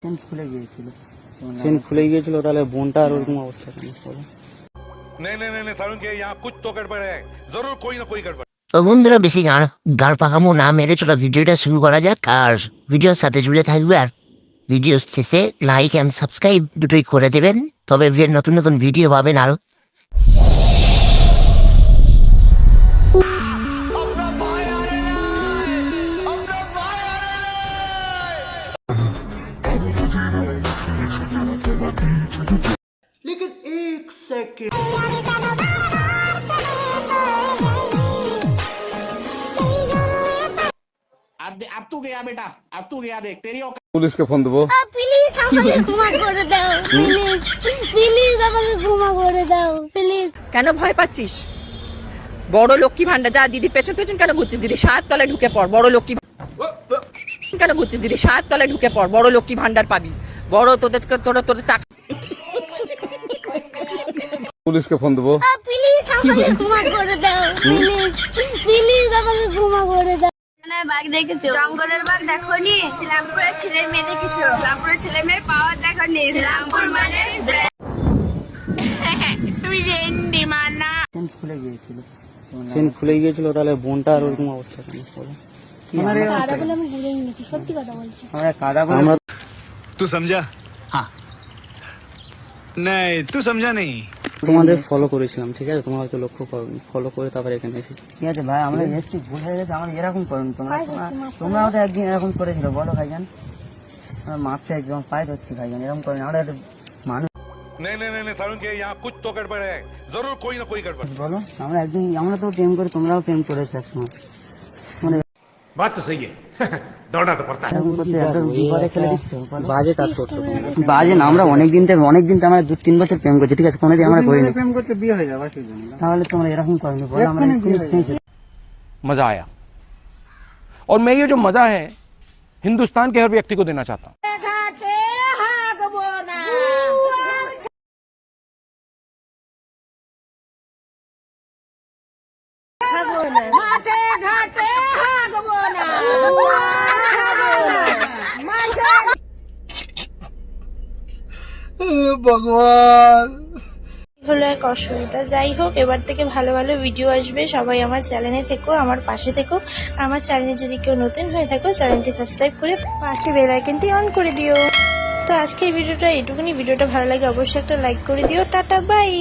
Chain খুলে গিয়েছিল, তাহলে বোনটা আর ওরকম অবস্থা কেন? नहीं सारुण के यहाँ कुछ तो गड़बड़ है, जरूर कोई ना कोई गड़बड़। তো বন্ধুরা বেশি গাড় পাকামো না মেরে চলো ভিডিওটা শুরু করা যাক, আর ভিডিওর সাথে জুড়ে থাকবে। আর ভিডিও শেষে লাইক অ্যান্ড সাবস্ক্রাইব দুটোই করে দেবেন, তবে নতুন নতুন ভিডিও পাবেন আরো। लेकिन एक सेकंड अब तू गया बेटा, अब तू गया, देख तेरी औकात। पुलिस के फोन देबो। প্লিজ আমাকে ক্ষমা করে দাও, প্লিজ প্লিজ আমাকে ক্ষমা করে দাও প্লিজ। কেন ভয় পাচ্ছিস? বড় লক্ষ্মী ভান্ডার, যা দিদি পেছন পেছন কেন ঘুরছিস? দিদি 7 তলায় ঢুকে পড়, বড় লক্ষ্মী কেন ঘুরছিস? দিদি 7 তলায় ঢুকে পড়, বড় লক্ষ্মী ভান্ডার পাবি, বড় তোদের টাকা। पुलिस के फोन देबो। প্লিজ আমাকে ক্ষমা করে দাও, প্লিজ প্লিজ আমাকে ক্ষমা করে দাও। বাঘ দেখেছো? জঙ্গলের বাঘ দেখোনি? শ্রীরামপুরের ছেলের মেয়ে দেখেছো? শ্রীরামপুরের ছেলে মেয়ের পাওয়ার দেখোনি? শ্রীরামপুর মানে তুমি রেন্ডি মানা। চেন খুলে গিয়েছিল, তাহলে বোনটা আর ওরকম অবস্থা কেন? কাদা বলে আমি ঘুরে নিয়েছি, সত্যি কথা বলছি। আমরা तू समझा? हाँ नहीं तू समझा नहीं। তোমাদের ফলো করেছিলাম, ঠিক আছে? তোমরা হয়তো লক্ষ্য করোনি, ফলো করে তারপরে এখানে এসেছি। ঠিক আছে ভাই, আমরা এসছি, ভুল হয়ে গেছে, আমরা এরকম করুন। তোমরাও তো একদিন এরকম করেছিল, বলো ভাইজান। আমরা মাপছে একদম পায়ে ধরছি ভাইজান, এরকম করেন। আমরা একটু মানুষ, नहीं सारुण के यहाँ कुछ तो गड़बड़ है, जरूर कोई ना कोई गड़बड़। বলো। আমরা একদিন, আমরা তো প্রেম করি, তোমরাও প্রেম করেছো একসময়। মানে बात तो सही है। दौड़ना तो पड़ता है। এরকম করতে এত বিপদে ফেলে দিচ্ছ, বলো। বাজে কাজ করছো তোমরা। বাজে না, আমরা অনেকদিন তো আমরা 2-3 বছর প্রেম করছি, ঠিক আছে? কোনোদিন আমরা করিনি। প্রেম করতে বিয়ে হয়ে যাবে, তাহলে তোমরা এরকম করনি, বলো। আমরা मजा आया, और मैं ये जो मजा है हिंदुस्तान के हर व्यक्ति को देना चाहता हूँ। হলো এক অসুবিধা। যাই হোক, এবার থেকে ভালো ভালো ভিডিও আসবে। সবাই আমার চ্যানেলে থেকো, আমার পাশে থেকো। আমার চ্যানেলে যদি কেউ নতুন হয়ে থাকো, চ্যানেলটি সাবস্ক্রাইব করে পাশে বেল আইকনটি অন করে দিও। তো আজকের ভিডিওটা এইটুকুনি। ভিডিওটা ভালো লাগে অবশ্যই একটা লাইক করে দিও। টাটা, বাই।